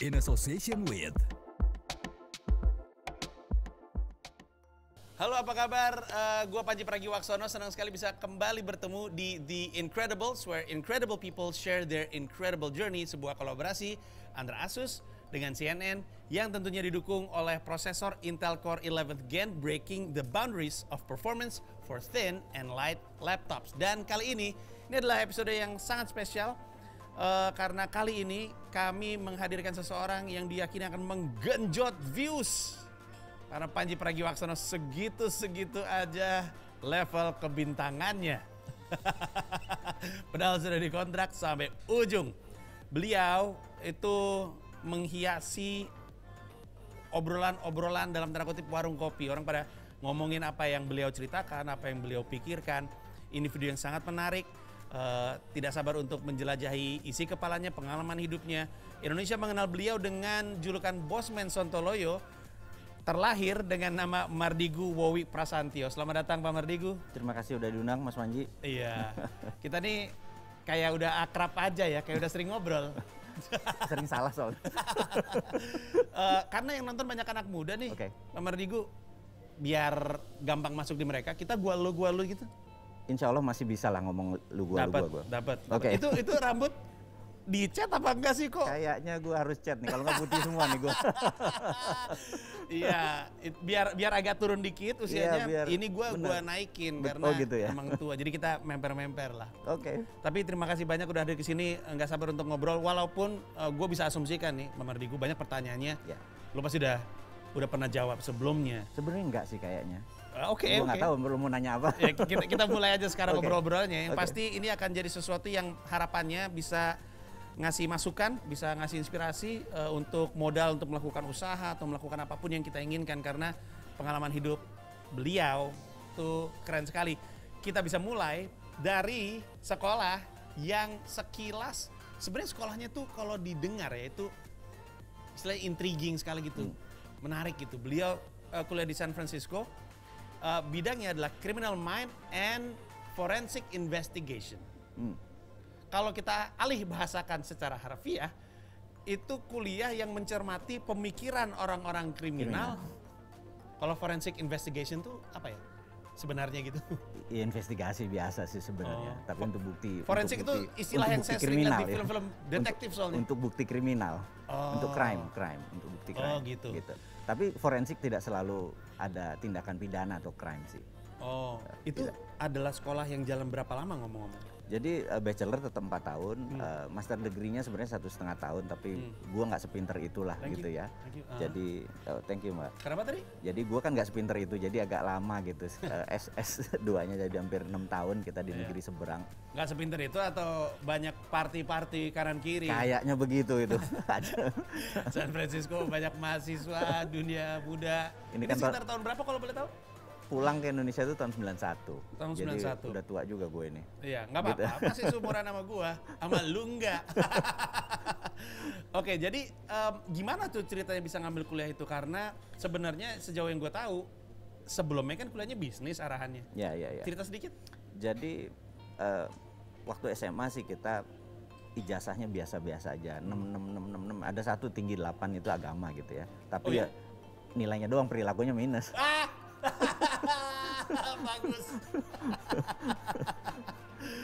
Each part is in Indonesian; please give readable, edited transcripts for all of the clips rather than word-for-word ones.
in association with. Halo, apa kabar? Gua Panji Pragiwaksono, senang sekali bisa kembali bertemu di The Incredibles, where incredible people share their incredible journey, sebuah kolaborasi antara Asus dengan CNN yang tentunya didukung oleh prosesor Intel Core 11th Gen, breaking the boundaries of performance for thin and light laptops. Dan kali ini adalah episode yang sangat spesial, karena kali ini kami menghadirkan seseorang yang diyakini akan menggenjot views. Karena Panji Pragiwaksono segitu-segitu aja level kebintangannya. Padahal sudah dikontrak sampai ujung. Beliau itu menghiasi obrolan-obrolan dalam tanda kutip warung kopi. Orang pada ngomongin apa yang beliau ceritakan, apa yang beliau pikirkan. Ini video yang sangat menarik. Tidak sabar untuk menjelajahi isi kepalanya, pengalaman hidupnya. Indonesia mengenal beliau dengan julukan Bosman Sontoloyo. Terlahir dengan nama Mardigu Wowi Prasantyo. Selamat datang Pak Mardigu. Terima kasih udah diundang Mas Panji. Iya, kita nih kayak udah akrab aja ya, kayak udah sering ngobrol. Sering salah soalnya. Karena yang nonton banyak anak muda nih, Oke. Pak Mardigu, biar gampang masuk di mereka, kita gua lu gitu. Insya Allah masih bisa lah ngomong lu gua. Dapat. Oke. Itu rambut dicat apa enggak sih kok? Kayaknya gue harus chat nih, kalau nggak putih semua nih gue. Iya, biar agak turun dikit usianya. Iya, ini gua naikin karena gitu ya? emang tua. Jadi kita memper-memper lah. Oke. Tapi terima kasih banyak udah hadir ke sini, nggak sabar untuk ngobrol. Walaupun gue bisa asumsikan nih, Pak Mardigu, banyak pertanyaannya. Ya. Lo pasti udah pernah jawab sebelumnya. Sebenarnya enggak sih kayaknya. Oke. Gue nggak tahu belum mau nanya apa. Ya, kita mulai aja sekarang Oke. ngobrol-ngobrolnya. Yang Oke. pasti ini akan jadi sesuatu yang harapannya bisa ngasih masukan, bisa ngasih inspirasi untuk modal untuk melakukan usaha atau melakukan apapun yang kita inginkan, karena pengalaman hidup beliau tuh keren sekali. Kita bisa mulai dari sekolah yang sekilas sebenarnya sekolahnya tuh kalau didengar ya itu istilahnya intriguing sekali gitu, menarik gitu. Beliau kuliah di San Francisco, bidangnya adalah Criminal Mind and Forensic Investigation. Kalau kita alih bahasakan secara harfiah, itu kuliah yang mencermati pemikiran orang-orang kriminal. Kalau forensic investigation tuh apa ya sebenarnya gitu? Ya, investigasi biasa sih sebenarnya. Tapi untuk bukti. Forensik itu untuk istilah yang bukti saya sering lihat di kriminal, ya. film-film detektif soalnya. Untuk bukti kriminal, untuk crime, untuk bukti crime. Oh, gitu. Tapi forensik tidak selalu ada tindakan pidana atau crime sih. Oh, itu adalah sekolah yang jalan berapa lama ngomong-ngomong? Jadi bachelor tetap 4 tahun, master degree-nya sebenarnya 1,5 tahun, tapi gua nggak sepinter itulah. Thank gitu you. ya. Thank you. Jadi thank you Mbak. Kenapa tadi? Jadi gua kan nggak sepinter itu, jadi agak lama gitu. S2-nya jadi hampir 6 tahun kita di negeri seberang. Nggak sepinter itu atau banyak party-party kanan kiri? Kayaknya begitu itu. San Francisco banyak mahasiswa dunia muda. Ini Ini kan sekitar tahun berapa kalau boleh tahu? Pulang ke Indonesia itu tahun 91. Tahun Jadi 91. udah tua juga gue ini. Iya, nggak apa-apa. Masih seumuran sama gua, sama lu nggak. Oke, jadi gimana tuh ceritanya bisa ngambil kuliah itu? Karena sebenarnya sejauh yang gue tahu, sebelumnya kan kuliahnya bisnis arahannya. Ya. Cerita sedikit. Jadi waktu SMA sih kita ijazahnya biasa-biasa aja. 6. Ada satu tinggi 8 itu agama gitu ya. Tapi Oh, ya nilainya doang, perilakunya minus. Bagus.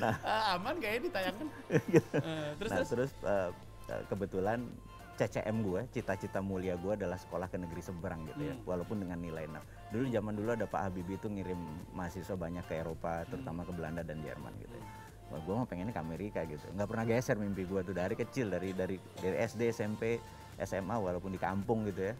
Nah, aman kayaknya ditayangkan. Terus. Kebetulan CCM gue, cita-cita mulia gue adalah sekolah ke negeri seberang gitu ya, walaupun dengan nilai 6. Zaman dulu ada Pak Habibie itu ngirim mahasiswa banyak ke Eropa, terutama ke Belanda dan Jerman gitu ya. Wah, gue mah pengennya ke Amerika gitu, nggak pernah geser mimpi gue tuh dari kecil, dari SD, SMP, SMA, walaupun di kampung gitu ya.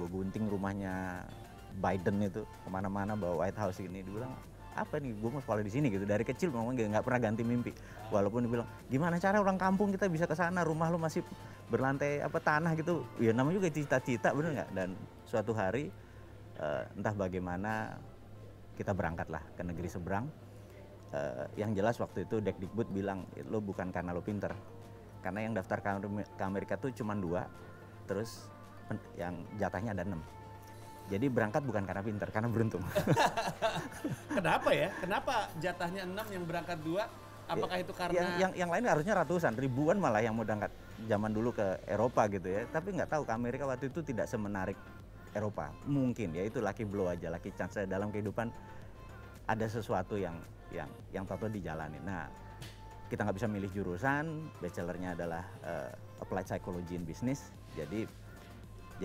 Gue gunting rumahnya Biden itu kemana-mana bawa White House ini, dibilang apa nih, gue mau sekolah di sini gitu. Dari kecil memang nggak pernah ganti mimpi, walaupun dibilang gimana cara orang kampung kita bisa ke sana, rumah lu masih berlantai tanah gitu, ya namanya juga cita-cita, bener nggak? Dan suatu hari entah bagaimana kita berangkatlah ke negeri seberang. Yang jelas waktu itu Dekdikbud bilang lo bukan karena lo pinter, karena yang daftar ke Amerika tuh cuma 2, terus yang jatahnya ada 6. Jadi berangkat bukan karena pinter, karena beruntung. Kenapa ya? Kenapa jatahnya 6 yang berangkat 2? Apakah itu karena yang lain harusnya ratusan, ribuan malah yang mau zaman dulu ke Eropa gitu ya, tapi nggak tahu ke Amerika waktu itu tidak semenarik Eropa. Mungkin ya itu lucky blow aja, lucky chance dalam kehidupan ada sesuatu yang tahu dijalanin. Nah, kita nggak bisa milih jurusan, bachelornya adalah applied psychology in business. Jadi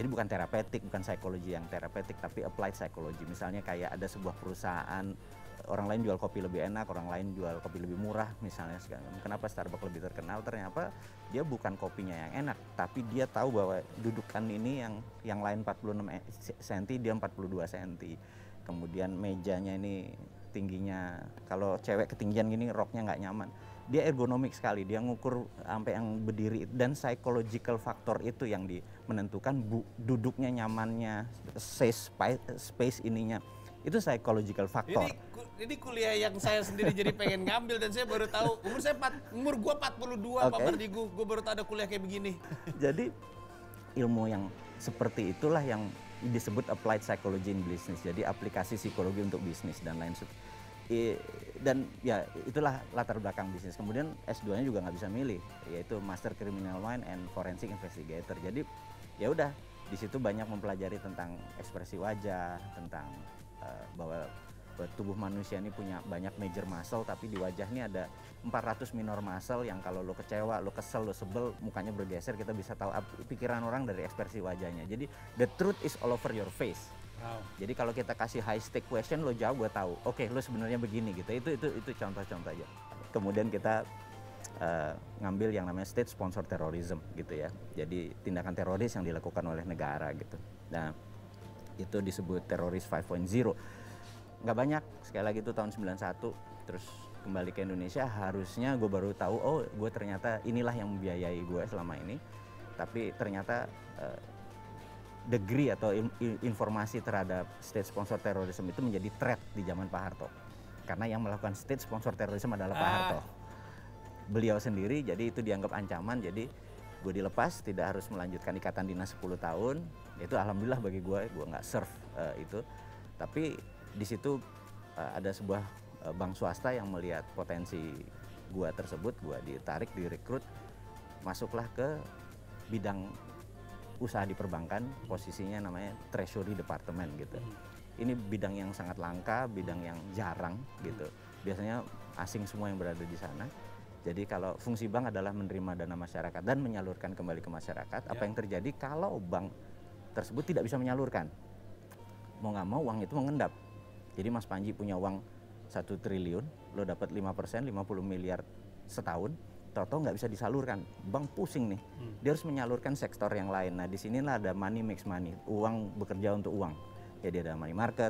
bukan terapeutik, bukan psikologi yang terapeutik, tapi applied psychology. Misalnya kayak ada sebuah perusahaan, orang lain jual kopi lebih enak, orang lain jual kopi lebih murah misalnya. Kenapa Starbucks lebih terkenal? Ternyata dia bukan kopinya yang enak, tapi dia tahu bahwa dudukan ini yang lain 46 cm, dia 42 cm. Kemudian mejanya ini tingginya, kalau cewek ketinggian gini roknya nggak nyaman. Dia ergonomik sekali, dia ngukur sampai yang berdiri, dan psychological factor itu yang menentukan duduknya, nyamannya, space ininya. Itu psychological factor. Ini kuliah yang saya sendiri jadi pengen ngambil, dan saya baru tahu umur gua 42, Pak Mardigu, gua baru tahu ada kuliah kayak begini. Jadi ilmu yang seperti itulah yang disebut applied psychology in business. Jadi aplikasi psikologi untuk bisnis dan lain sebagainya. Dan ya itulah latar belakang bisnis. Kemudian S2-nya juga nggak bisa milih, yaitu Master Criminal Mind and Forensic Investigator. Jadi ya udah, di situ banyak mempelajari tentang ekspresi wajah, tentang bahwa tubuh manusia ini punya banyak major muscle, tapi di wajah ini ada 400 minor muscle yang kalau lo kecewa, lo kesel, lo sebel, mukanya bergeser, kita bisa tahu pikiran orang dari ekspresi wajahnya. Jadi the truth is all over your face. Wow. Jadi kalau kita kasih high stake question, lo jawab, gue tahu. Oke, lo sebenarnya begini gitu. Itu contoh-contoh aja. Kemudian kita ngambil yang namanya state sponsor terrorism gitu ya. Jadi tindakan teroris yang dilakukan oleh negara gitu. Nah, itu disebut teroris 5.0. Nggak banyak, sekali lagi itu tahun 91, terus kembali ke Indonesia, harusnya gue baru tahu, oh gue ternyata inilah yang membiayai gue selama ini. Tapi ternyata degree atau informasi terhadap state sponsor terorisme itu menjadi threat di zaman Pak Harto. Karena yang melakukan state sponsor terorisme adalah Pak Harto. Beliau sendiri, jadi itu dianggap ancaman, jadi gue dilepas, tidak harus melanjutkan ikatan dinas 10 tahun. Itu alhamdulillah bagi gue nggak serve itu. Tapi di situ ada sebuah bank swasta yang melihat potensi gue tersebut, gue ditarik, direkrut, masuklah ke bidang usaha di perbankan, posisinya namanya treasury department gitu. Ini bidang yang sangat langka, bidang yang jarang gitu. Biasanya asing semua yang berada di sana. Jadi kalau fungsi bank adalah menerima dana masyarakat dan menyalurkan kembali ke masyarakat. Apa yang terjadi kalau bank tersebut tidak bisa menyalurkan? Mau nggak mau uang itu mengendap. Jadi Mas Panji punya uang 1 triliun, lo dapat 5%, 50 miliar setahun, tahu-tahu nggak bisa disalurkan. Bank pusing nih, dia harus menyalurkan sektor yang lain. Nah di sinilah ada money makes money, uang bekerja untuk uang. Jadi ada money market,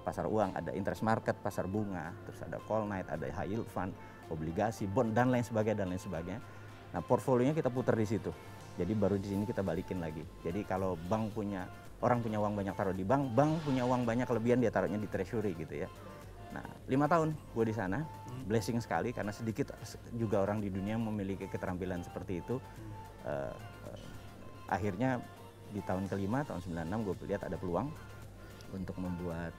pasar uang, ada interest market, pasar bunga, terus ada call night, ada high yield fund, obligasi, bond, dan lain sebagainya. Nah portfolionya kita putar di situ. Jadi baru di sini kita balikin lagi. Jadi kalau orang punya uang banyak taruh di bank, bank punya uang banyak kelebihan dia taruhnya di treasury gitu ya. Nah 5 tahun gue di sana, blessing sekali karena sedikit juga orang di dunia memiliki keterampilan seperti itu. Akhirnya di tahun kelima, tahun 96 gue lihat ada peluang untuk membuat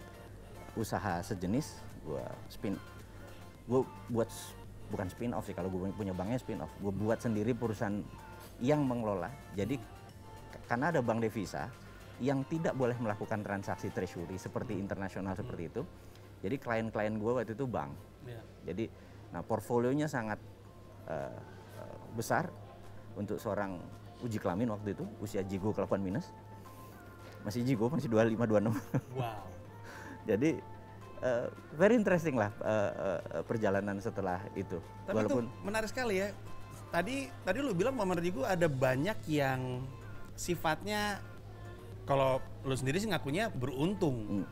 usaha sejenis. Gue buat, bukan spin off sih, kalau gue punya banknya spin off. Gue buat sendiri perusahaan yang mengelola. Jadi karena ada bank devisa yang tidak boleh melakukan transaksi treasury seperti internasional seperti itu. Jadi klien-klien gue waktu itu bank. Jadi portfolionya sangat besar untuk seorang uji kelamin waktu itu, usia jigo kelakuan minus. Masih jigo, masih 25, 26. Wow. Jadi very interesting lah perjalanan setelah itu. Tapi walaupun itu menarik sekali ya. Tadi lu bilang Pak Mardigu ada banyak yang sifatnya, kalau lu sendiri sih ngakunya beruntung.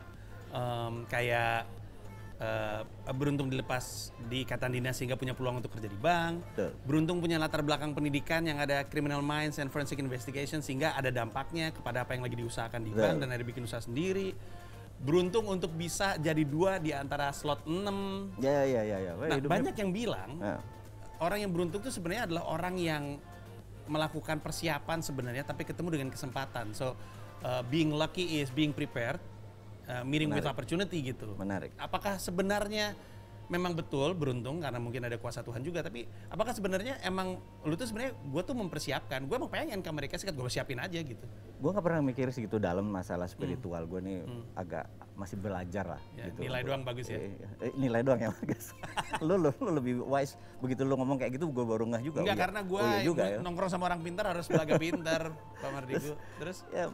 Kayak beruntung dilepas di ikatan dinas sehingga punya peluang untuk kerja di bank. Betul. Beruntung punya latar belakang pendidikan yang ada criminal minds and forensic investigation sehingga ada dampaknya kepada apa yang lagi diusahakan di bank dan ada bikin usaha sendiri. Beruntung untuk bisa jadi 2 di antara slot 6. Ya. Nah, banyak yang bilang orang yang beruntung itu sebenarnya adalah orang yang melakukan persiapan sebenarnya tapi ketemu dengan kesempatan. So being lucky is being prepared. Meeting with opportunity gitu. Menarik. Apakah sebenarnya memang betul beruntung karena mungkin ada kuasa Tuhan juga, tapi apakah sebenarnya emang lu tuh sebenarnya gue tuh mempersiapkan, gue emang pengen ke Amerika Serikat, gue siapin aja gitu. Gue nggak pernah mikir segitu dalam masalah spiritual. Gue nih agak masih belajar lah. Ya, gitu. nilai doang bagus ya. Nilai doang ya bagus. lu lebih wise begitu lu ngomong kayak gitu, gue baru ngeh juga. Enggak, karena gue nongkrong sama orang pintar harus belaga pintar, Pak Mardigu. Terus ya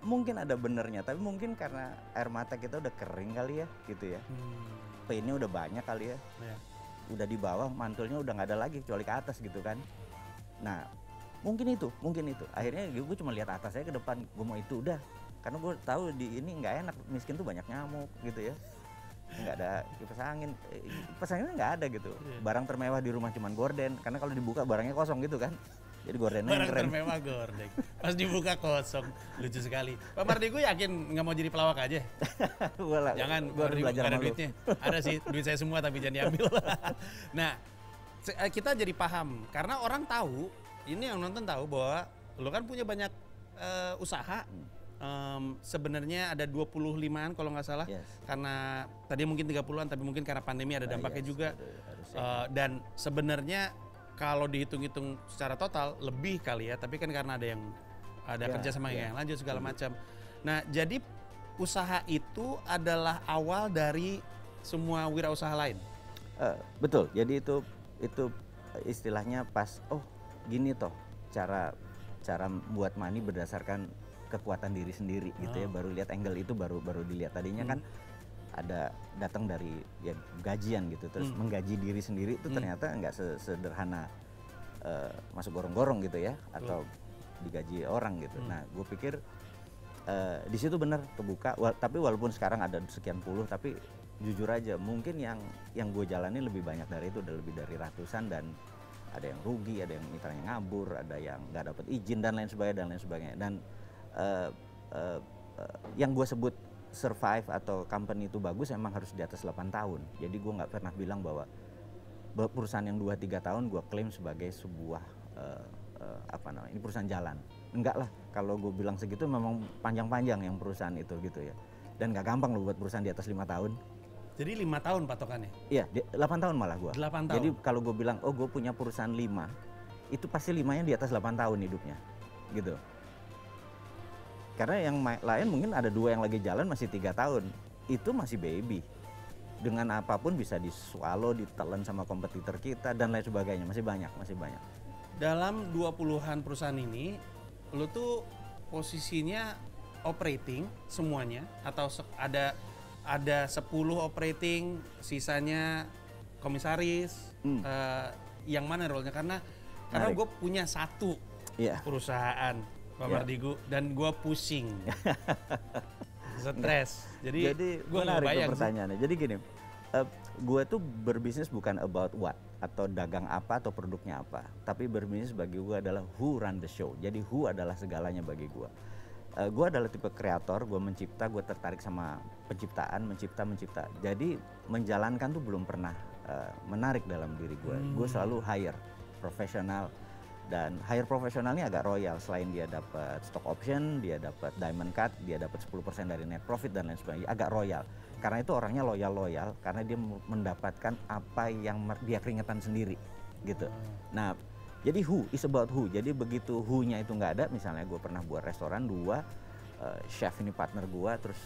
mungkin ada benernya, tapi mungkin karena air mata kita udah kering kali ya, gitu ya. Painnya udah banyak kali ya. Udah di bawah, mantulnya udah nggak ada lagi kecuali ke atas gitu kan. Nah mungkin itu akhirnya gue cuma lihat atas aja ke depan, gue mau itu udah, karena gue tahu di ini nggak enak, miskin tuh banyak nyamuk gitu ya, nggak ada kipas anginnya nggak ada gitu. Barang termewah di rumah cuman gorden, karena kalau dibuka barangnya kosong gitu kan, jadi gordennya barang keren. termewah gorden, pas dibuka kosong, lucu sekali. Pak Mardigu yakin nggak mau jadi pelawak aja? Jangan, gue harus belajar ada duitnya. Ada sih duit saya semua tapi jangan diambil. Nah kita jadi paham karena orang tahu, ini yang nonton tahu bahwa lo kan punya banyak usaha. Sebenarnya ada 25-an kalau nggak salah. Yes. Karena tadi mungkin 30-an tapi mungkin karena pandemi ada dampaknya juga. Dan sebenarnya kalau dihitung-hitung secara total lebih kali ya, tapi kan karena ada kerja sama yang lanjut segala macam. Nah, jadi usaha itu adalah awal dari semua wirausaha lain. Betul. Jadi itu istilahnya pas gini toh cara buat money berdasarkan kekuatan diri sendiri gitu ya, baru lihat angle itu baru dilihat. Tadinya kan ada datang dari ya gajian gitu, terus menggaji diri sendiri itu ternyata nggak sederhana masuk gorong-gorong gitu ya, atau digaji orang gitu. Nah gue pikir di situ benar kebuka, tapi walaupun sekarang ada sekian puluh, tapi jujur aja mungkin yang gue jalani lebih banyak dari itu, udah lebih dari ratusan, dan ada yang rugi, ada yang mitranya ngabur, ada yang nggak dapat izin dan lain sebagainya. Dan yang gue sebut survive atau company itu bagus emang harus di atas 8 tahun. Jadi gue nggak pernah bilang bahwa perusahaan yang 2-3 tahun gue klaim sebagai sebuah ini perusahaan jalan. Enggak lah, kalau gue bilang segitu memang panjang-panjang yang perusahaan itu gitu ya. Dan nggak gampang loh buat perusahaan di atas 5 tahun. Jadi 5 tahun patokannya? Iya, 8 tahun malah gue. 8 tahun? Jadi kalau gue bilang, gue punya perusahaan 5, itu pasti 5-nya di atas 8 tahun hidupnya gitu. Karena yang lain mungkin ada 2 yang lagi jalan masih 3 tahun, itu masih baby. Dengan apapun bisa diswallow, ditelan sama kompetitor kita dan lain sebagainya, masih banyak. Dalam 20-an perusahaan ini, lu tuh posisinya operating semuanya atau ada 10 operating, sisanya komisaris, yang mana role-nya? Karena gue punya 1 perusahaan, Pak Mardigu, dan gue pusing, stres. Jadi gue menarik pertanyaannya. Jadi gini, gue tuh berbisnis bukan about what atau dagang apa atau produknya apa, tapi berbisnis bagi gue adalah who run the show. Jadi who adalah segalanya bagi gue. Gue adalah tipe kreator, gue mencipta, gue tertarik sama penciptaan, mencipta. Jadi menjalankan tuh belum pernah menarik dalam diri gue. Gue selalu hire profesional, dan hire profesionalnya agak royal. Selain dia dapat stock option, dia dapat diamond cut, dia dapat 10% dari net profit dan lain sebagainya. Agak royal. Karena itu orangnya loyal, karena dia mendapatkan apa yang dia keringetan sendiri gitu. Nah, jadi who is about who. Jadi begitu who-nya itu nggak ada, misalnya gue pernah buat restoran 2, chef ini partner gue terus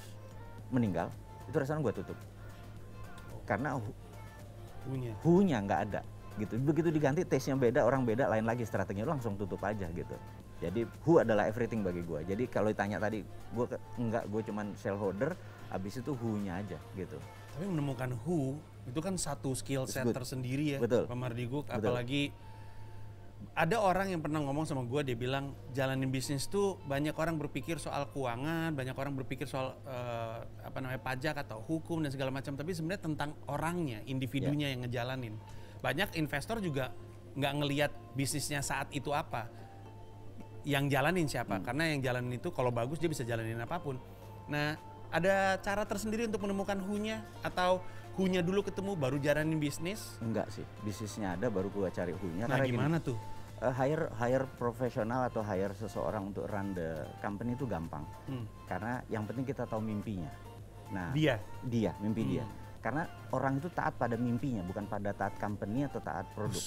meninggal, itu restoran gue tutup. Karena who-nya nggak ada gitu. Begitu diganti, taste-nya beda, orang beda, lain lagi strateginya, langsung tutup aja gitu. Jadi who adalah everything bagi gue. Jadi kalau ditanya tadi, gue cuman shareholder, abis itu who-nya aja gitu. Tapi menemukan who itu kan satu skill set tersendiri ya, Betul. Pak Mardigu. Apalagi ada orang yang pernah ngomong sama gue, dia bilang jalanin bisnis tuh banyak orang berpikir soal keuangan, banyak orang berpikir soal pajak atau hukum dan segala macam, tapi sebenarnya tentang orangnya, individunya yang ngejalanin. Banyak investor juga nggak ngelihat bisnisnya saat itu apa, yang jalanin siapa, karena yang jalanin itu kalau bagus dia bisa jalanin apapun. Nah, ada cara tersendiri untuk menemukan who-nya, atau who-nya dulu ketemu baru jalanin bisnis? Enggak sih, bisnisnya ada baru gua cari who-nya. Nah, gimana tuh? Hire profesional atau hire seseorang untuk run the company itu gampang. Karena yang penting kita tahu mimpinya. Nah, mimpi dia. Karena orang itu taat pada mimpinya, bukan pada taat company atau taat produk.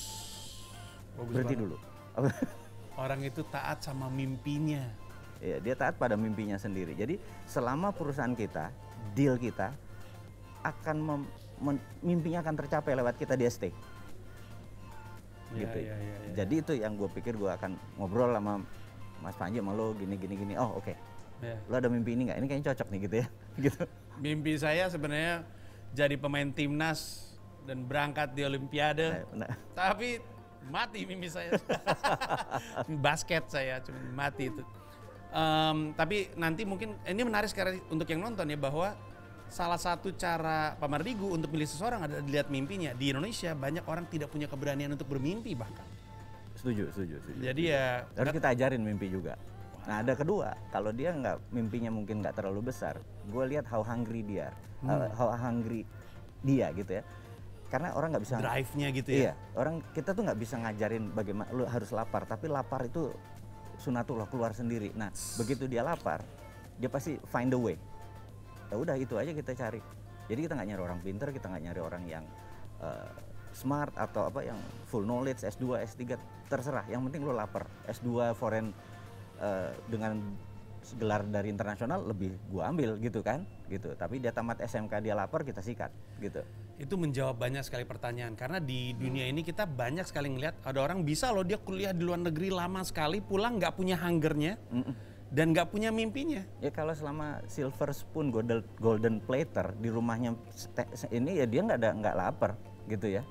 Bagus Berhenti banget. dulu. Orang itu taat sama mimpinya. Ya, dia taat pada mimpinya sendiri. Jadi selama perusahaan kita, deal kita akan mimpinya akan tercapai lewat kita, dia stay. Gitu. Ya. Jadi itu yang gue pikir gue akan ngobrol sama Mas Panji sama lo gini. Oh oke. Ya. Lo ada mimpi ini nggak? Ini kayaknya cocok nih gitu ya. Gitu. Mimpi saya sebenarnya jadi pemain timnas dan berangkat di Olimpiade. Nah, Tapi mati mimpi saya. Basket saya cuma mati itu. Tapi nanti mungkin ini menarik sekali untuk yang nonton ya, bahwa salah satu cara Pak Mardigu untuk milih seseorang adalah dilihat mimpinya. Di Indonesia banyak orang tidak punya keberanian untuk bermimpi bahkan. Setuju. Jadi ya harus kita ajarin mimpi juga. Nah ada kedua, kalau dia nggak, mimpinya mungkin nggak terlalu besar, gue lihat how hungry dia gitu ya. Karena orang nggak bisa drive-nya gitu Iya, ya. orang kita tuh nggak bisa ngajarin bagaimana lu harus lapar, tapi lapar itu sunatullah, keluar sendiri. Nah begitu dia lapar, dia pasti find a way. Ya udah itu aja kita cari. Jadi kita nggak nyari orang pinter, kita nggak nyari orang yang smart atau apa yang full knowledge, S2, S3 terserah. Yang penting lu lapar. S2 foreign dengan gelar dari internasional lebih gua ambil gitu kan, gitu. Tapi dia tamat SMK dia lapar, kita sikat gitu. Itu menjawab banyak sekali pertanyaan, karena di dunia ini kita banyak sekali ngelihat ada orang bisa loh dia kuliah di luar negeri lama sekali, pulang nggak punya hungernya dan nggak punya mimpinya. Ya kalau selama silver spoon, golden platter di rumahnya ini ya dia nggak lapar gitu ya.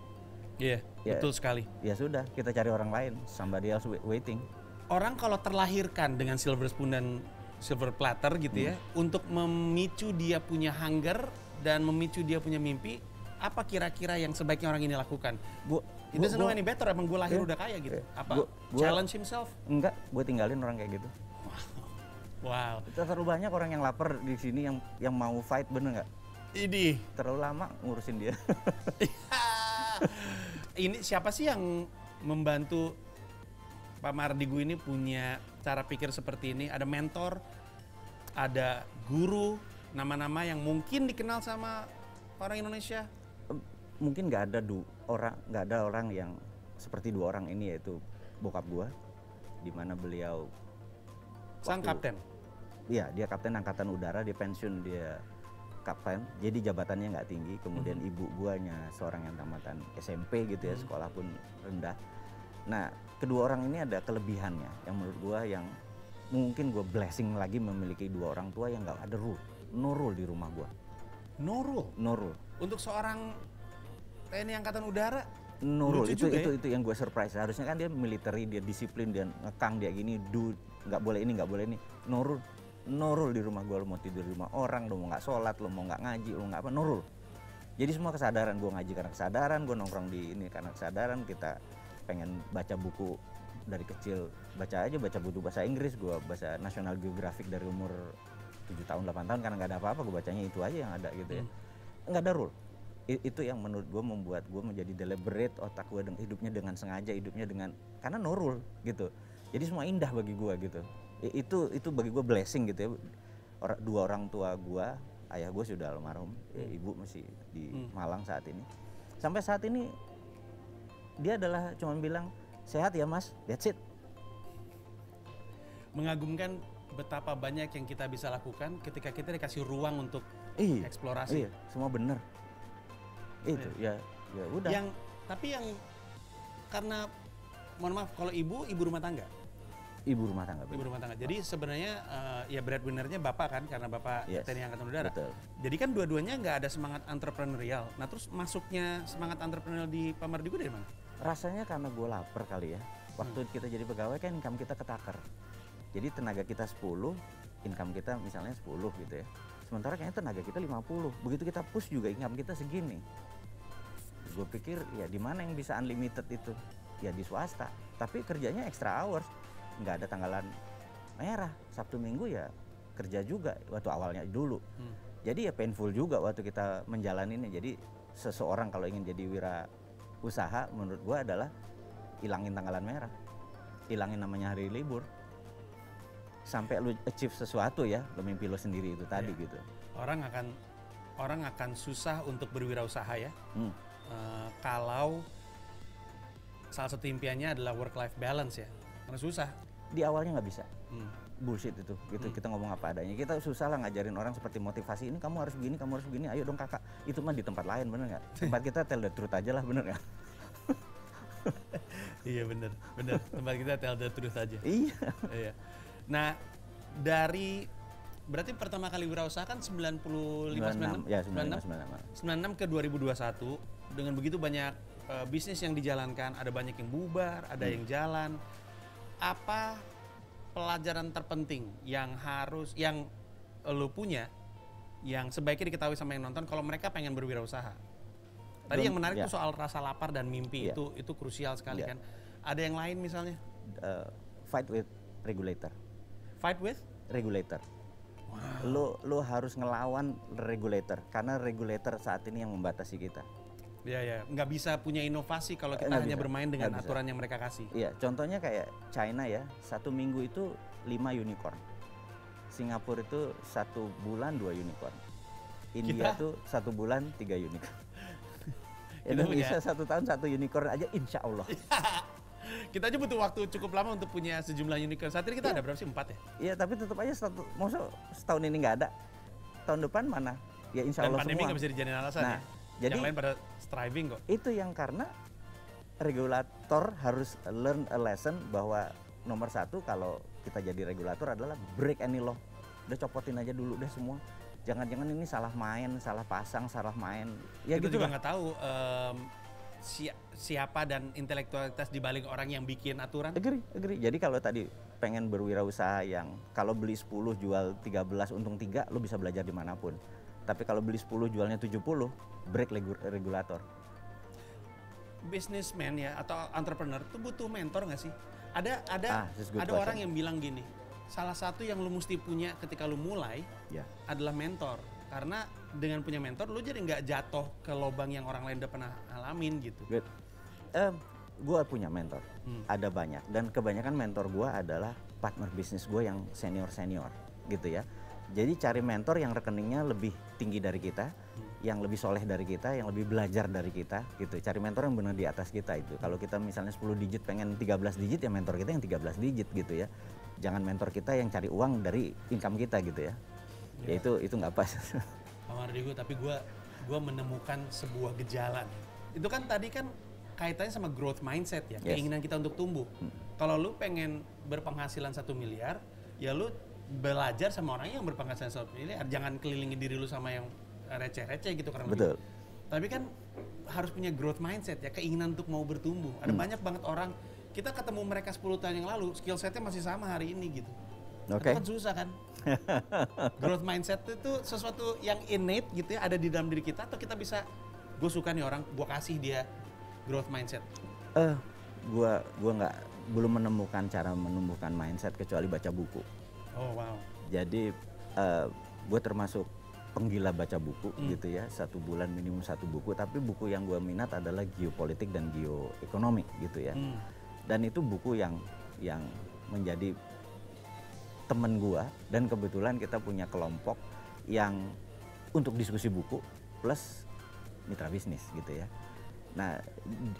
Iya, Ya. betul sekali. Ya sudah, kita cari orang lain, somebody else waiting. Orang kalau terlahirkan dengan silver spoon dan silver platter gitu ya, untuk memicu dia punya hunger dan memicu dia punya mimpi, apa kira-kira yang sebaiknya orang ini lakukan? It doesn't know any better, emang gue lahir udah kaya gitu. Apa? Challenge himself? Enggak, gue tinggalin orang kayak gitu. Wow. Terlalu banyak orang yang lapar di sini yang mau fight, bener nggak? Ini. Terlalu lama ngurusin dia. Ini siapa sih yang membantu Pak Mardigu ini punya cara pikir seperti ini? Ada mentor, ada guru, nama-nama yang mungkin dikenal sama orang Indonesia? Mungkin nggak ada orang yang seperti dua orang ini, yaitu bokap gua, di mana beliau sang kapten. Iya, dia kapten angkatan udara, dia pensiun, dia kapten, jadi jabatannya nggak tinggi. Kemudian ibu guanya seorang yang tamatan SMP gitu ya, sekolah pun rendah. Nah, kedua orang ini ada kelebihannya yang menurut gua, yang mungkin gua blessing lagi memiliki dua orang tua yang nggak ada no rule di rumah gua. No rule. Untuk seorang TNI Angkatan Udara, no rule. lucu juga Itu yang gue surprise. Harusnya kan dia military, dia disiplin, dia ngekang, dia gini, nggak boleh ini, nggak boleh ini. No rule di rumah gue. Lo mau tidur di rumah orang, lo mau nggak sholat, lo mau nggak ngaji, lo nggak apa, no rule. Jadi semua kesadaran, gue ngaji karena kesadaran, gue nongkrong di ini karena kesadaran. Kita pengen baca buku dari kecil, baca buku bahasa Inggris, gue bahasa National Geographic dari umur 7 tahun 8 tahun karena nggak ada apa-apa, gue bacanya itu aja yang ada gitu ya. Nggak ada rule. Itu yang menurut gue membuat gue menjadi deliberate, otak gue hidupnya dengan sengaja, hidupnya dengan, karena no rule gitu. Jadi semua indah bagi gue gitu. Itu bagi gue blessing gitu ya. Dua orang tua gue, ayah gue sudah almarhum, ibu masih di Malang saat ini. Sampai saat ini dia adalah cuma bilang, sehat ya mas, that's it. Mengagumkan betapa banyak yang kita bisa lakukan ketika kita dikasih ruang untuk eksplorasi. Iya, semua bener. Itu ya udah. Tapi yang karena mohon maaf, kalau ibu rumah tangga. Ibu rumah tangga. Jadi sebenarnya ya breadwinner-nya bapak kan, karena bapak TNI Angkatan Udara. Betul. Jadi kan dua-duanya nggak ada semangat entrepreneurial. Nah terus masuknya semangat entrepreneurial di Pak Mardigu dari mana? Rasanya karena gue lapar kali ya. Waktu kita jadi pegawai kan income kita ketakar. Jadi tenaga kita 10, income kita misalnya 10 gitu ya. Sementara kayaknya tenaga kita 50. Begitu kita push juga income kita segini. Gue pikir ya di mana yang bisa unlimited itu? Ya di swasta. Tapi kerjanya extra hours. Nggak ada tanggalan merah. Sabtu Minggu ya kerja juga waktu awalnya dulu. Jadi ya painful juga waktu kita menjalaninya. Jadi seseorang kalau ingin jadi wira usaha menurut gue adalah hilangin tanggalan merah. Hilangin namanya hari libur. Sampai lu achieve sesuatu ya, lu mimpi lu sendiri itu tadi gitu. Orang akan orang akan susah untuk berwirausaha ya. Hmm. Kalau salah satu impiannya adalah work-life balance ya. Karena susah. Di awalnya nggak bisa. Hmm. Bullshit itu, gitu. Kita ngomong apa adanya. Kita susah lah ngajarin orang seperti motivasi, ini kamu harus begini, ayo dong kakak. Itu mah di tempat lain, bener nggak? Tempat kita tell the truth aja lah, bener nggak? Iya bener. Tempat kita tell the truth aja. Iya. Iya. Nah, berarti pertama kali wirausaha kan 95, 96? Ya, 96. 96 ke 2021, dengan begitu banyak bisnis yang dijalankan, ada banyak yang bubar, ada yang jalan. Apa pelajaran terpenting yang lo punya, yang sebaiknya diketahui sama yang nonton kalau mereka pengen berwirausaha? Tadi yang menarik tuh soal rasa lapar dan mimpi, itu krusial sekali kan. Ada yang lain misalnya? Fight with regulator. Fight with? Regulator. Wow. Lo harus ngelawan regulator, karena regulator saat ini yang membatasi kita. Iya, nggak bisa punya inovasi kalau kita hanya bermain dengan aturan yang mereka kasih. Iya, contohnya kayak China ya, 1 minggu itu 5 unicorn. Singapura itu 1 bulan 2 unicorn. India tuh 1 bulan 3 unicorn. Indonesia 1 tahun 1 unicorn aja, insya Allah. Kita aja butuh waktu cukup lama untuk punya sejumlah unicorn. Saat ini kita ada berapa sih? 4 ya? Iya, tapi tetap aja setahun ini nggak ada. Tahun depan mana? Ya insya Allah semua. Dan pandemi nggak bisa dijadiin alasan ya? Jadi, yang lain pada striving kok. Itu yang karena regulator harus learn a lesson bahwa nomor 1 kalau kita jadi regulator adalah break any law. Udah copotin aja dulu deh semua. Jangan-jangan ini salah main, salah pasang, salah main. Ya kita gitu juga nggak tahu siapa dan intelektualitas dibalik orang yang bikin aturan. Agree. Jadi kalau tadi pengen berwirausaha yang kalau beli 10 jual 13 untung 3, lo bisa belajar dimanapun. Tapi kalau beli 10 jualnya 70, break regulator. Businessman ya atau entrepreneur tuh butuh mentor nggak sih? Ada orang yang bilang gini, salah satu yang lu mesti punya ketika lu mulai adalah mentor. Karena dengan punya mentor lu jadi nggak jatuh ke lubang yang orang lain udah pernah alamin gitu. Good. Gue punya mentor, ada banyak, dan kebanyakan mentor gue adalah partner bisnis gue yang senior gitu ya. Jadi cari mentor yang rekeningnya lebih tinggi dari kita, yang lebih soleh dari kita, yang lebih belajar dari kita gitu. Cari mentor yang benar di atas kita itu. Kalau kita misalnya 10 digit pengen 13 digit, ya mentor kita yang 13 digit gitu ya. Jangan mentor kita yang cari uang dari income kita gitu ya. Ya itu nggak pas. Pak Mardigu, tapi gue menemukan sebuah gejala. Itu kan tadi kan kaitannya sama growth mindset ya, keinginan kita untuk tumbuh. Kalau lu pengen berpenghasilan 1 miliar, ya lu belajar sama orang yang berpenghasilan 1 miliar. Jangan kelilingi diri lu sama yang receh-receh gitu karena betul. Tapi kan harus punya growth mindset ya, keinginan untuk mau bertumbuh. Ada banyak banget orang, kita ketemu mereka 10 tahun yang lalu, skill setnya masih sama hari ini gitu. Itu kan susah kan. Growth mindset itu sesuatu yang innate gitu ya, ada di dalam diri kita, atau kita bisa, gue suka nih orang, gue kasih dia growth mindset. Gua belum menemukan cara menumbuhkan mindset kecuali baca buku. Oh wow. Jadi gue termasuk penggila baca buku gitu ya, 1 bulan minimum 1 buku. Tapi buku yang gue minat adalah geopolitik dan geoekonomi gitu ya. Dan itu buku yang menjadi temen gue, dan kebetulan kita punya kelompok yang untuk diskusi buku plus mitra bisnis gitu ya. Nah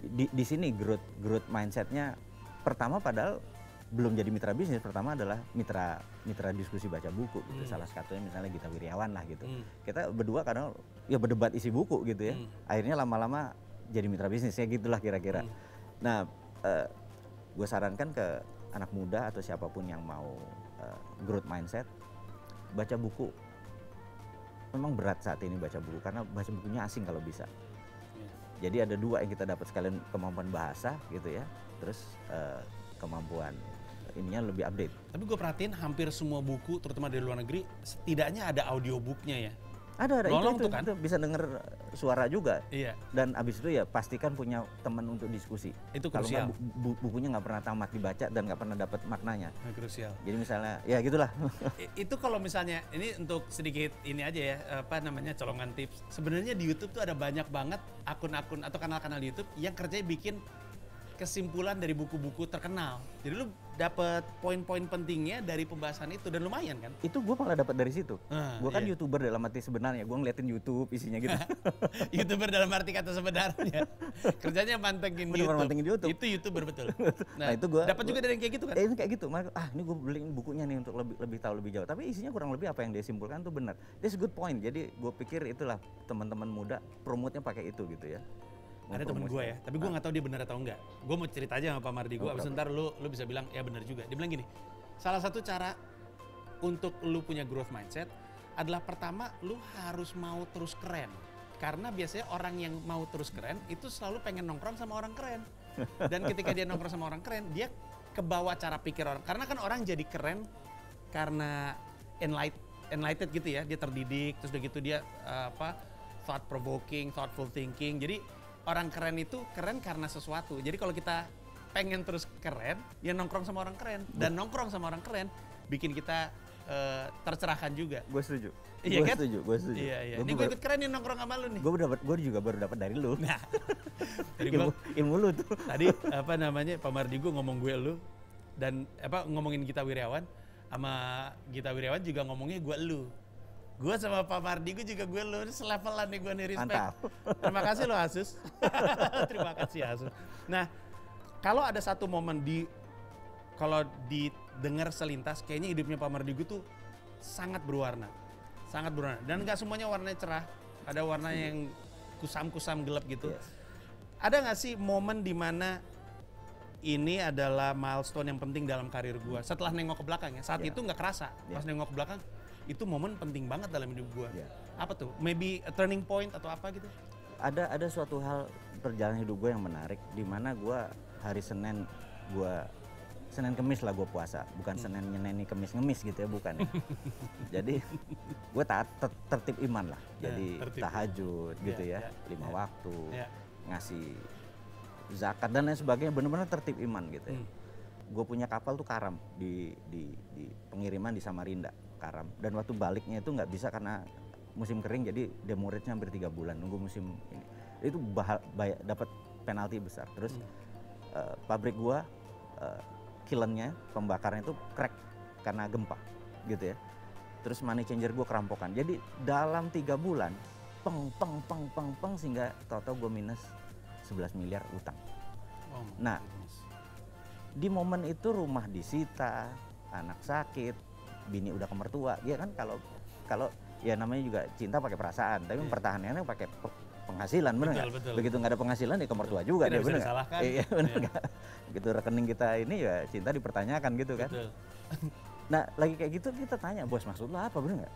di sini growth mindsetnya pertama, padahal belum jadi mitra bisnis, pertama adalah mitra diskusi baca buku gitu. Salah satunya misalnya Gita Wirjawan lah gitu. Kita berdua kadang ya berdebat isi buku gitu ya. Akhirnya lama-lama jadi mitra bisnis ya, gitulah kira-kira. Nah gue sarankan ke anak muda atau siapapun yang mau growth mindset, baca buku. Memang berat saat ini baca buku karena baca bukunya asing kalau bisa. Jadi ada 2 yang kita dapat, sekalian kemampuan bahasa gitu ya, terus kemampuan ininya lebih update. Tapi gue perhatiin hampir semua buku, terutama dari luar negeri, setidaknya ada audiobooknya ya. Ada itu kan? Itu bisa denger suara juga. Iya. Dan abis itu ya pastikan punya teman untuk diskusi. Itu krusial. Kalau bukunya nggak pernah tamat dibaca dan nggak pernah dapat maknanya. Krusial. Jadi misalnya ya gitulah. Itu kalau misalnya ini untuk sedikit ini aja ya, colongan tips. Sebenarnya di YouTube tuh ada banyak banget akun-akun atau kanal-kanal YouTube yang kerjanya bikin kesimpulan dari buku-buku terkenal. Jadi lu dapat poin-poin pentingnya dari pembahasan itu dan lumayan kan? Itu gue malah dapat dari situ. Gue kan iya. YouTuber dalam arti sebenarnya, gue ngeliatin YouTube isinya gitu. YouTuber dalam arti kata sebenarnya. Kerjanya mantengin Bener-bener YouTube. mantengin YouTube. Itu YouTuber betul. Nah, itu gua dapat juga dari yang kayak gitu kan? Ini kayak gitu. Ini gue beli bukunya nih untuk lebih tahu lebih jauh. Tapi isinya kurang lebih apa yang dia simpulkan tuh benar. That's a good point. Jadi gue pikir itulah teman-teman muda promote-nya pakai itu gitu ya. Ada temen gue ya, tapi gue nggak tahu dia benar atau enggak. Gue mau cerita aja sama Pak Mardi gue, abis ntar lu bisa bilang ya benar juga. Dia bilang gini, salah satu cara untuk lu punya growth mindset adalah pertama lu harus mau terus keren. Karena biasanya orang yang mau terus keren itu selalu pengen nongkrong sama orang keren. Dan ketika dia nongkrong sama orang keren, dia kebawa cara pikir orang. Karena kan orang jadi keren karena enlightened gitu ya, dia terdidik, terus udah gitu dia thought provoking, thoughtful thinking. Jadi orang keren itu keren karena sesuatu. Jadi kalau kita pengen terus keren, ya nongkrong sama orang keren. Dan nongkrong sama orang keren bikin kita tercerahkan juga. Gue setuju. Iya kan? Gue setuju. Iya. Ini gue ikut keren nih nongkrong sama lu nih. Gue juga baru dapat dari lu. Nah, ilmu lu tuh. Tadi Pak Mardi gue ngomong gue lu dan ngomongin Gita Wirjawan sama Gita Wirjawan juga ngomongnya gue lu. Gue sama Pak Mardi gue juga gue lu, selevelan nih gue nih, respect. Mantap. Terima kasih lo Asus. Terima kasih Asus. Nah, kalau ada satu momen kalau didengar selintas, kayaknya hidupnya Pak Mardi gue tuh sangat berwarna. Sangat berwarna. Dan gak semuanya warnanya cerah. Ada warna yang kusam-kusam gelap gitu. Yes. Ada gak sih momen dimana ini adalah milestone yang penting dalam karir gue? Setelah nengok ke belakang ya, saat itu gak kerasa. Pas nengok ke belakang, itu momen penting banget dalam hidup gue. Apa tuh? Maybe a turning point atau apa gitu? Ada suatu hal perjalanan hidup gue yang menarik, di mana gue hari Senin Kemis lah gue puasa, bukan Senin nyeneni Kemis ngemis gitu ya, bukan ya. Jadi gue tertib iman lah, jadi tahajud gitu ya, 5 waktu, ngasih zakat dan lain sebagainya, benar-benar tertib iman gitu ya. Gue punya kapal tuh karam di pengiriman di Samarinda, karam. Dan waktu baliknya itu nggak bisa karena musim kering, jadi demurrage-nya hampir 3 bulan nunggu musim ini. Itu dapat penalti besar. Terus pabrik gua kilnnya, pembakarnya itu crack karena gempa gitu ya. Terus money changer gua kerampokan. Jadi dalam 3 bulan peng sehingga total gua minus 11 miliar utang. Nah, di momen itu rumah disita, anak sakit, bini udah ke mertua, ya kan, kalau ya namanya juga cinta pakai perasaan, tapi pertahanannya pakai penghasilan, bener nggak? Begitu nggak ada penghasilan ya ke mertua juga, dia bener nggak? Iya bener nggak? Begitu rekening kita ini ya cinta dipertanyakan gitu kan? Nah lagi kayak gitu kita tanya, bos maksud lo apa, bener nggak?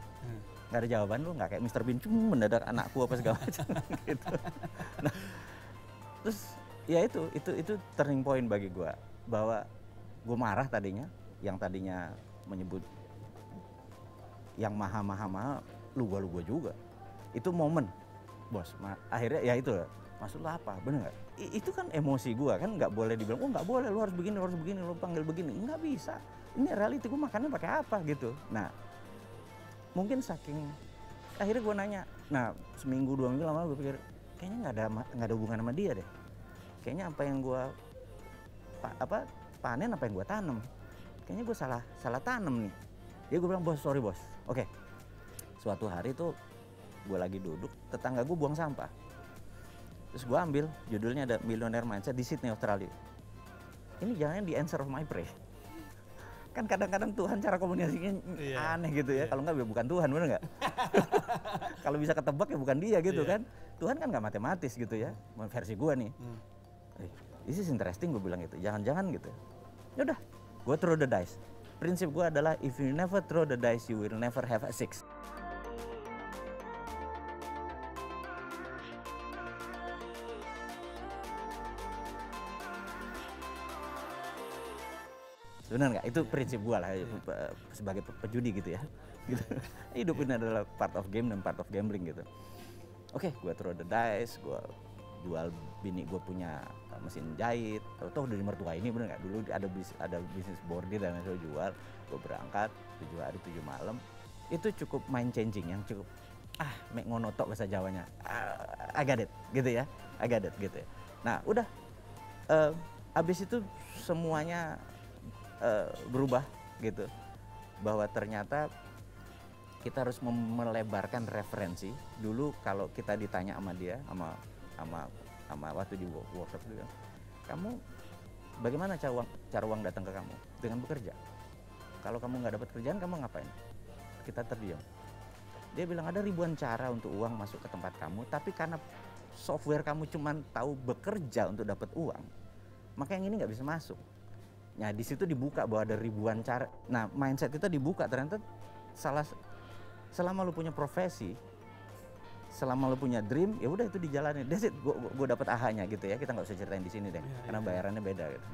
Nggak ada jawaban, lo nggak kayak Mr. Bean, mendadak anakku apa segala macam gitu. Nah, terus ya itu turning point bagi gue, bahwa gue marah tadinya, yang tadinya menyebut yang maha lu gua juga. Itu momen, bos. Akhirnya ya itu, maksud lu apa, bener nggak? Itu kan emosi gua, kan nggak boleh dibilang, oh nggak boleh, lu harus begini, lu panggil begini, nggak bisa. Ini reality, gua makannya pakai apa gitu. Nah, mungkin saking akhirnya gua nanya. Nah, seminggu 2 minggu lama gua pikir kayaknya nggak ada hubungan sama dia deh. Kayaknya apa yang gua panen, apa yang gua tanam. Kayaknya gue salah tanam nih. Ya gue bilang, bos, sorry bos. Oke. Suatu hari tuh gue lagi duduk, tetangga gue buang sampah. Terus gue ambil, judulnya ada Millionaire Mindset di Sydney, Australia. Ini jangan The Answer of My Prayer. Kan kadang-kadang Tuhan cara komunikasinya aneh gitu ya. Kalau enggak ya bukan Tuhan, bener nggak? Kalau bisa ketebak ya bukan dia gitu kan. Tuhan kan nggak matematis gitu ya. Versi gue nih. This is interesting, gue bilang gitu. Jangan-jangan gitu. Yaudah. Gue throw the dice. Prinsip gue adalah if you never throw the dice, you will never have a 6. Benar nggak? Itu prinsip gue lah sebagai pejudi gitu ya. Gitu. Hidup ini adalah part of game dan part of gambling gitu. Oke, gue throw the dice, gue jual bini gue punya mesin jahit, atau udah di mertua ini, bener nggak? Dulu ada bisnis bordir dan lain-lain, jual, gue berangkat 7 hari 7 malam, itu cukup mind changing, yang cukup mek ngonotok bahasa Jawanya, I got it gitu ya, I got it gitu ya. Nah udah Habis itu semuanya berubah gitu, bahwa ternyata kita harus melebarkan referensi. Dulu kalau kita ditanya sama dia, sama waktu di workshop dia, kamu bagaimana cara uang datang ke kamu? Dengan bekerja. Kalau kamu nggak dapat kerjaan, kamu ngapain? Kita terdiam. Dia bilang ada ribuan cara untuk uang masuk ke tempat kamu, tapi karena software kamu cuma tahu bekerja untuk dapat uang, maka yang ini nggak bisa masuk. Nah di situ dibuka bahwa ada ribuan cara. Nah mindset kita dibuka, ternyata selama lu punya profesi, selama lu punya dream, ya udah itu dijalani. That's it, gue dapet ahanya gitu ya. Kita nggak usah ceritain di sini deh, karena bayarannya beda gitu.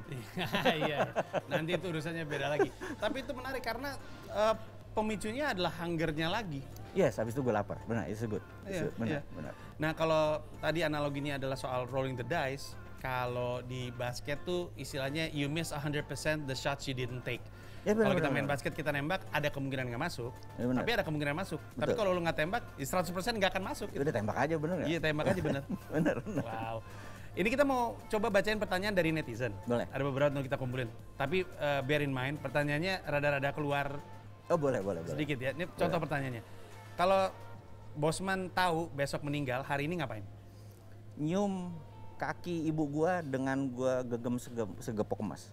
Iya, nanti itu urusannya beda lagi. Tapi itu menarik karena pemicunya adalah hungernya lagi. Yes, habis itu gue lapar. Benar, it's good. Benar. Nah kalau tadi analoginya adalah soal rolling the dice, kalau di basket tuh istilahnya you miss 100% the shots you didn't take. Ya, kalau kita main basket, kita nembak, ada kemungkinan nggak masuk, ya, tapi ada kemungkinan masuk. Betul. Tapi kalau lu nggak tembak, 100% nggak akan masuk. Gitu. Udah tembak aja, bener nggak? Iya, tembak aja bener. bener. Wow. Ini kita mau coba bacain pertanyaan dari netizen. Boleh. Ada beberapa untuk kita kumpulin. Tapi bear in mind, pertanyaannya rada-rada keluar. Oh boleh. Sedikit ya. Ini contoh pertanyaannya. Kalau Bosman tahu besok meninggal, hari ini ngapain? Nyium kaki ibu gua dengan gua gegem segepok emas.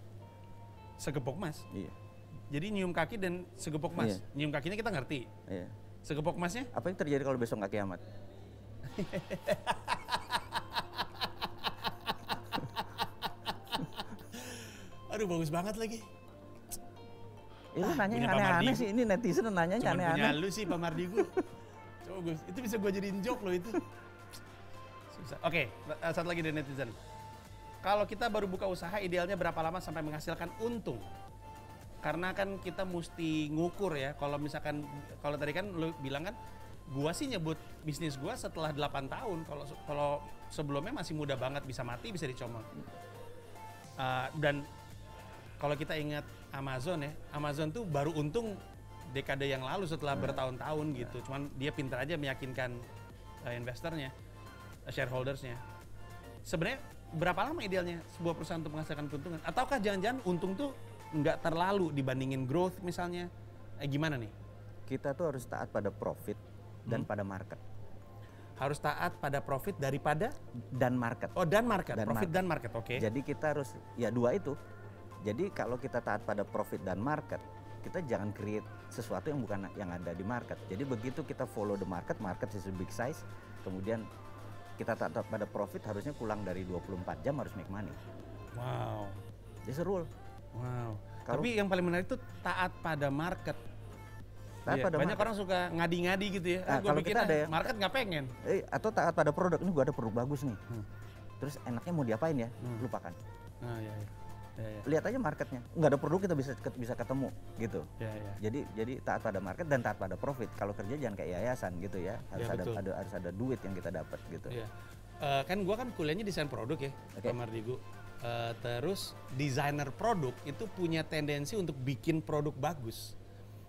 Segepok emas? Iya. Jadi nyium kaki dan segepok emas. Iya. Nyium kakinya kita ngerti. Iya. Segepok emasnya? Apa yang terjadi kalau besok nggak kiamat? Aduh bagus banget lagi. Ini nanya yang aneh-aneh sih, ini netizen nanyanya aneh-aneh. Punya lu sih Pak Mardigu. Coba Gus, itu bisa gue jadiin joke loh itu. Susah. Oke, satu lagi dari netizen. Kalau kita baru buka usaha, idealnya berapa lama sampai menghasilkan untung? Karena kan kita mesti ngukur ya. Kalau misalkan, kalau tadi kan lu bilang kan, gua sih nyebut bisnis gua setelah 8 tahun. Kalau sebelumnya masih muda banget, bisa mati, bisa dicomot. Dan kalau kita ingat Amazon ya, Amazon tuh baru untung dekade yang lalu setelah bertahun-tahun gitu. Cuman dia pintar aja meyakinkan investornya, shareholdersnya. Sebenarnya berapa lama idealnya sebuah perusahaan untuk menghasilkan keuntungan? Ataukah jangan-jangan untung tuh nggak terlalu dibandingin growth misalnya? Gimana nih? Kita tuh harus taat pada profit dan pada market. Harus taat pada profit daripada? Dan market. Oh dan market, profit dan market, oke. Jadi kita harus, ya dua itu. Jadi kalau kita taat pada profit dan market, kita jangan create sesuatu yang bukan yang ada di market. Jadi begitu kita follow the market is a big size, kemudian kita taat pada profit, harusnya pulang dari 24 jam harus make money. Wow. It's a rule. Wow. Tapi yang paling menarik itu taat pada market. Taat pada banyak orang suka ngadi-ngadi gitu ya. Nah, kalau kita ada ya, market nggak pengen. Atau taat pada produk, ini gua ada produk bagus nih. Terus enaknya mau diapain ya? Lupakan. Iya. Lihat aja marketnya, nggak ada produk kita bisa ketemu gitu. Jadi taat pada market dan taat pada profit. Kalau kerja jangan kayak yayasan gitu ya, harus ada duit yang kita dapat gitu. Kan gua kan kuliahnya desain produk ya, Pak Mardigu. Terus desainer produk itu punya tendensi untuk bikin produk bagus.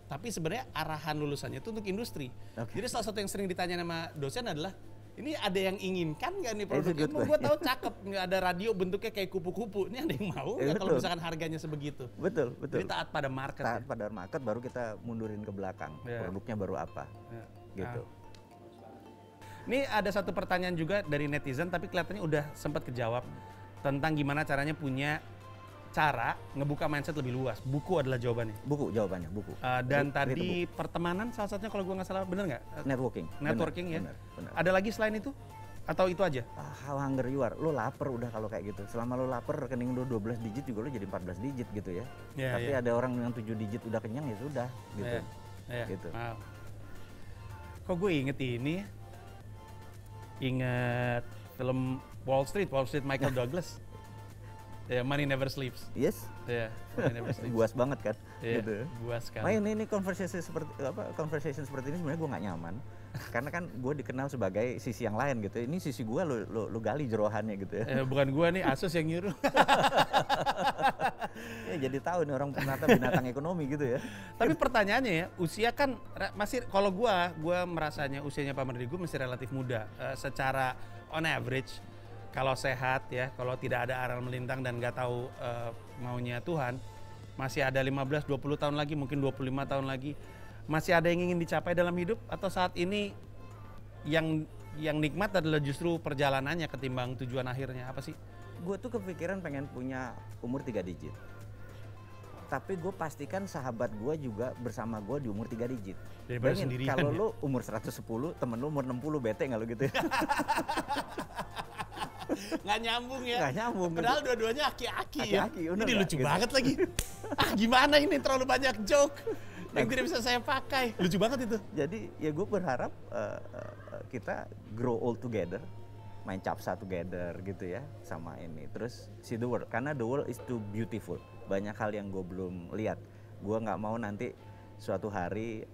Tapi sebenarnya arahan lulusannya itu untuk industri. Jadi salah satu yang sering ditanya sama dosen adalah, ini ada yang inginkan nggak nih produknya? Gue tahu cakep, nggak ada radio bentuknya kayak kupu-kupu. Ini ada yang mau nggak kalau misalkan harganya sebegitu? Betul. Jadi taat pada market. Taat pada market, baru kita mundurin ke belakang. Produknya baru apa? Gitu. Ini ada satu pertanyaan juga dari netizen, tapi kelihatannya udah sempat kejawab tentang gimana caranya punya cara ngebuka mindset lebih luas. Buku adalah jawabannya. Jawabannya buku. Dan tadi pertemanan salah satunya kalau gue nggak salah, bener nggak? Networking Ya. Bener. Ada lagi selain itu? Atau itu aja? How hungry you are. Lo lapar udah kalau kayak gitu. Selama lo lapar, rekening lo 12 digit juga lo jadi 14 digit gitu ya. Tapi ada orang yang 7 digit udah kenyang, ya sudah gitu. Gitu. Wow. Kok gue inget ini? Inget film Wall Street Michael Douglas. Money Never Sleeps. Yes. Money Never Sleeps. Buas banget kan? Gitu. Buas kan. Nah ini conversation seperti ini sebenarnya gue nggak nyaman. Karena kan gue dikenal sebagai sisi yang lain gitu. Ini sisi gue lo gali jerohannya gitu ya. Bukan gue nih, Asus yang nyuruh. Jadi tahu nih orang ternyata binatang ekonomi gitu ya. Tapi pertanyaannya ya, usia kan masih, kalau gue merasanya usianya Pak Mardigu masih relatif muda. Secara on average, kalau sehat ya, kalau tidak ada aral melintang dan nggak tahu maunya Tuhan, masih ada 15-20 tahun lagi, mungkin 25 tahun lagi, masih ada yang ingin dicapai dalam hidup, atau saat ini yang nikmat adalah justru perjalanannya ketimbang tujuan akhirnya, apa sih? Gue tuh kepikiran pengen punya umur 3 digit. Tapi gue pastikan sahabat gue juga bersama gue di umur 3 digit. Daripada sendirian kalau ya? lu umur 110, temen lu umur 60, bete nggak lu gitu ya? Nggak nyambung ya? Nggak nyambung. Padahal dua-duanya aki-aki ya? Aki-aki, bener Ini nggak? lucu Gitu. banget lagi. Gimana ini, terlalu banyak joke yang tidak bisa saya pakai. Lucu banget itu. Jadi ya gue berharap kita grow old together, main capsa together gitu ya sama ini. Terus see the world, karena the world is too beautiful. Banyak hal yang gue belum lihat. Gue nggak mau nanti suatu hari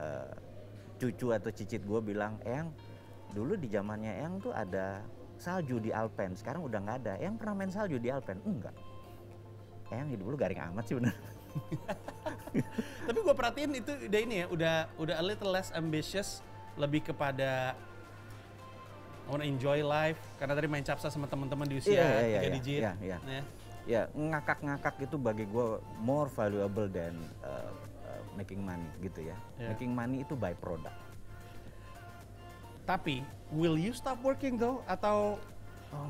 cucu atau cicit gue bilang, Eyang, dulu di zamannya Eyang tuh ada salju di Alpen, sekarang udah nggak ada. Eyang pernah main salju di Alpen? Enggak. Eyang hidup dulu garing amat sih bener. Tapi gue perhatiin itu udah ini ya, udah a little less ambitious, lebih kepada I wanna enjoy life, karena tadi main capsa sama teman-teman di usia 3 digit. Iya. Ya. Ya, ngakak-ngakak itu bagi gue more valuable than making money gitu ya. Yeah. Making money itu by product. Tapi, will you stop working though? Atau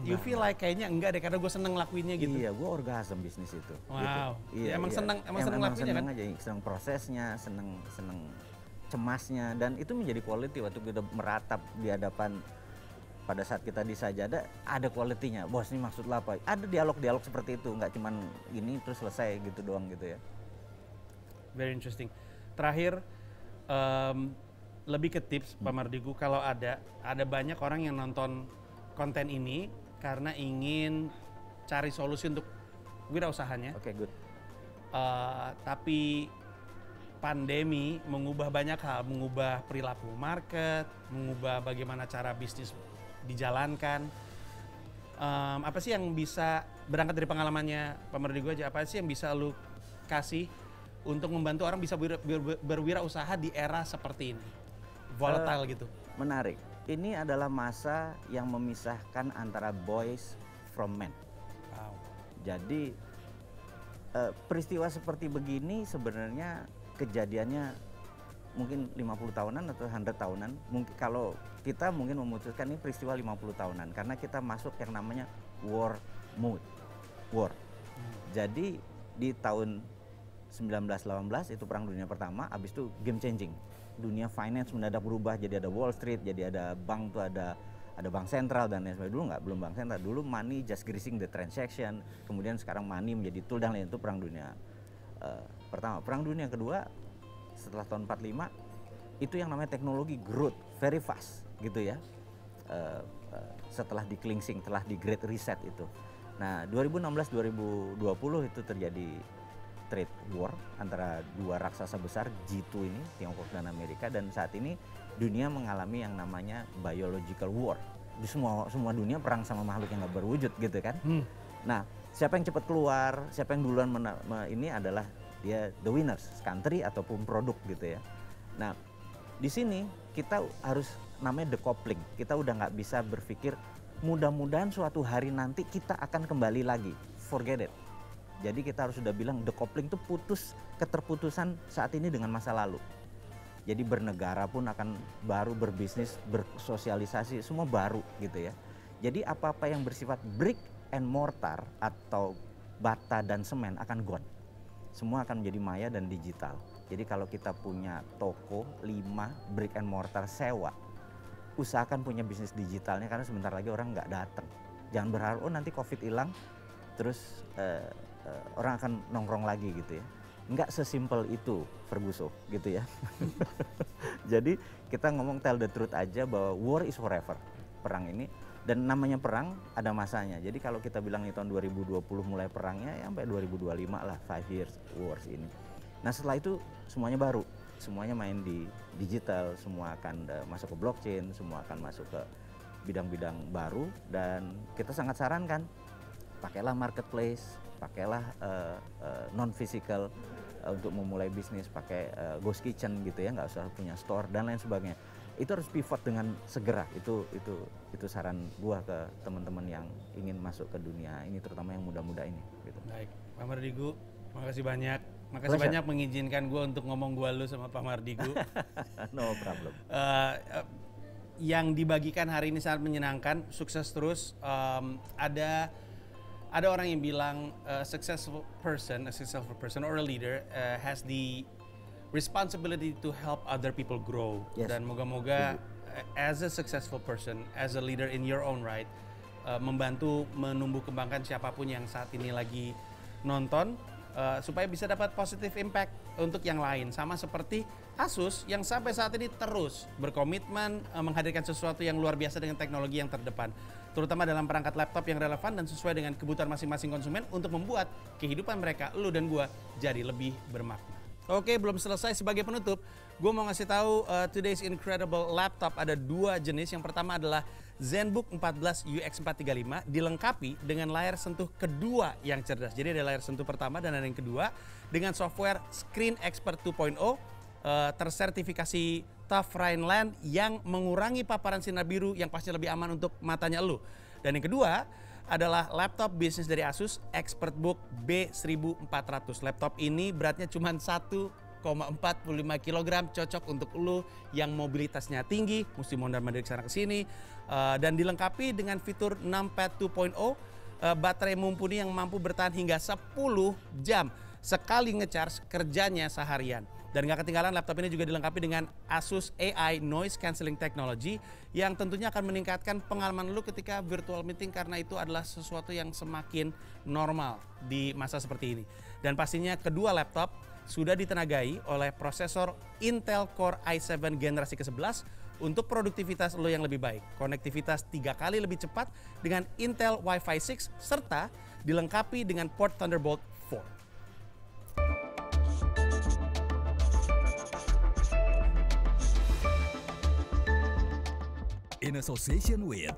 you feel like kayaknya enggak deh, karena gue seneng ngelakuinnya gitu? Iya, gue orgasm bisnis itu. Wow. Gitu. Iya, Emang iya. seneng ngelakuinnya seneng kan? aja, seneng prosesnya, seneng cemasnya, dan itu menjadi quality waktu kita meratap di hadapan. Pada saat kita di Sajadah ada quality-nya. Bos, ini maksud lo apa? Ada dialog-dialog seperti itu, nggak cuman ini terus selesai gitu doang gitu ya. Very interesting. Terakhir, lebih ke tips Pak Mardigu, kalau ada banyak orang yang nonton konten ini karena ingin cari solusi untuk wirausahanya. Oke, good. Tapi pandemi mengubah banyak hal, mengubah perilaku market, mengubah bagaimana cara bisnis dijalankan. Apa sih yang bisa, berangkat dari pengalamannya Pak Mardigu aja, apa sih yang bisa lu kasih untuk membantu orang bisa berwirausaha di era seperti ini, volatile gitu? Menarik. Ini adalah masa yang memisahkan antara boys from men. Wow. Jadi peristiwa seperti begini sebenarnya kejadiannya mungkin 50 tahunan atau 100 tahunan. Mungkin kalau kita mungkin memutuskan ini peristiwa 50 tahunan karena kita masuk yang namanya war mode. War. Jadi di tahun 1918 itu perang dunia pertama, habis itu game changing. Dunia finance mendadak berubah, jadi ada Wall Street, jadi ada bank tuh, ada bank sentral dan lain sebagainya. Dulu belum bank sentral, dulu money just greasing the transaction, kemudian sekarang money menjadi tool dan lain. Itu perang dunia pertama. Perang dunia kedua setelah tahun 45 itu yang namanya teknologi growth very fast gitu ya. Setelah di cleansing, setelah di Great Reset itu. Nah 2016-2020 itu terjadi trade war antara dua raksasa besar G2 ini, Tiongkok dan Amerika, dan saat ini dunia mengalami yang namanya biological war. Di semua dunia perang sama makhluk yang nggak berwujud gitu kan. Nah, siapa yang cepat keluar, siapa yang duluan ini adalah dia the winners, country ataupun produk gitu ya. Nah, di sini kita harus namanya decoupling. Kita udah nggak bisa berpikir mudah-mudahan suatu hari nanti kita akan kembali lagi. Forget it. Jadi kita harus sudah bilang decoupling itu keterputusan saat ini dengan masa lalu. Jadi bernegara pun akan baru, berbisnis, bersosialisasi, semua baru gitu ya. Jadi apa-apa yang bersifat brick and mortar atau bata dan semen akan gone. Semua akan menjadi maya dan digital. Jadi kalau kita punya toko 5 brick and mortar sewa, usahakan punya bisnis digitalnya karena sebentar lagi orang nggak datang. Jangan berharap nanti COVID hilang terus orang akan nongkrong lagi gitu ya. Nggak sesimpel itu Ferguson gitu ya. Jadi kita ngomong tell the truth aja bahwa war is forever, perang ini. Dan namanya perang ada masanya. Jadi kalau kita bilang di tahun 2020 mulai perangnya ya sampai 2025 lah, 5 years wars ini. Nah setelah itu semuanya baru, semuanya main di digital, semua akan masuk ke blockchain, semua akan masuk ke bidang-bidang baru. Dan kita sangat sarankan pakailah marketplace, pakailah non physical untuk memulai bisnis, pakai ghost kitchen gitu ya, nggak usah punya store dan lain sebagainya. itu harus pivot dengan segera. Itu saran gua ke teman-teman yang ingin masuk ke dunia ini, terutama yang muda-muda ini gitu. Baik, Pak Mardigu, makasih banyak. Makasih Pleasure. banyak mengizinkan gue untuk ngomong gua lu sama Pak Mardigu. No problem. Yang dibagikan hari ini sangat menyenangkan, sukses terus. Ada orang yang bilang a successful person or a leader has the responsibility to help other people grow. Yes. Dan moga-moga as a successful person, as a leader in your own right, membantu menumbuh kembangkan siapapun yang saat ini lagi nonton, supaya bisa dapat positive impact untuk yang lain. Sama seperti Asus yang sampai saat ini terus berkomitmen menghadirkan sesuatu yang luar biasa dengan teknologi yang terdepan, terutama dalam perangkat laptop yang relevan dan sesuai dengan kebutuhan masing-masing konsumen untuk membuat kehidupan mereka, lu dan gua, jadi lebih bermakna. Oke, belum selesai. Sebagai penutup, gue mau ngasih tahu today's incredible laptop ada 2 jenis. Yang pertama adalah ZenBook 14 UX435 dilengkapi dengan layar sentuh kedua yang cerdas. Jadi ada layar sentuh pertama dan ada yang kedua dengan software Screen Expert 2.0 tersertifikasi Tough Rhineland yang mengurangi paparan sinar biru yang pasti lebih aman untuk matanya lu. Dan yang kedua adalah laptop bisnis dari Asus ExpertBook B1400. Laptop ini beratnya cuma 1,45 kg, cocok untuk lu yang mobilitasnya tinggi, mesti mondar-mandir kesana kesini, dan dilengkapi dengan fitur Numpad 2.0, baterai mumpuni yang mampu bertahan hingga 10 jam sekali ngecharge kerjanya seharian. Dan gak ketinggalan, laptop ini juga dilengkapi dengan Asus AI Noise Cancelling Technology yang tentunya akan meningkatkan pengalaman lu ketika virtual meeting, karena itu adalah sesuatu yang semakin normal di masa seperti ini. Dan pastinya kedua laptop sudah ditenagai oleh prosesor Intel Core i7 generasi ke-11 untuk produktivitas lo yang lebih baik. Konektivitas 3 kali lebih cepat dengan Intel Wi-Fi 6 serta dilengkapi dengan port Thunderbolt 4. In association with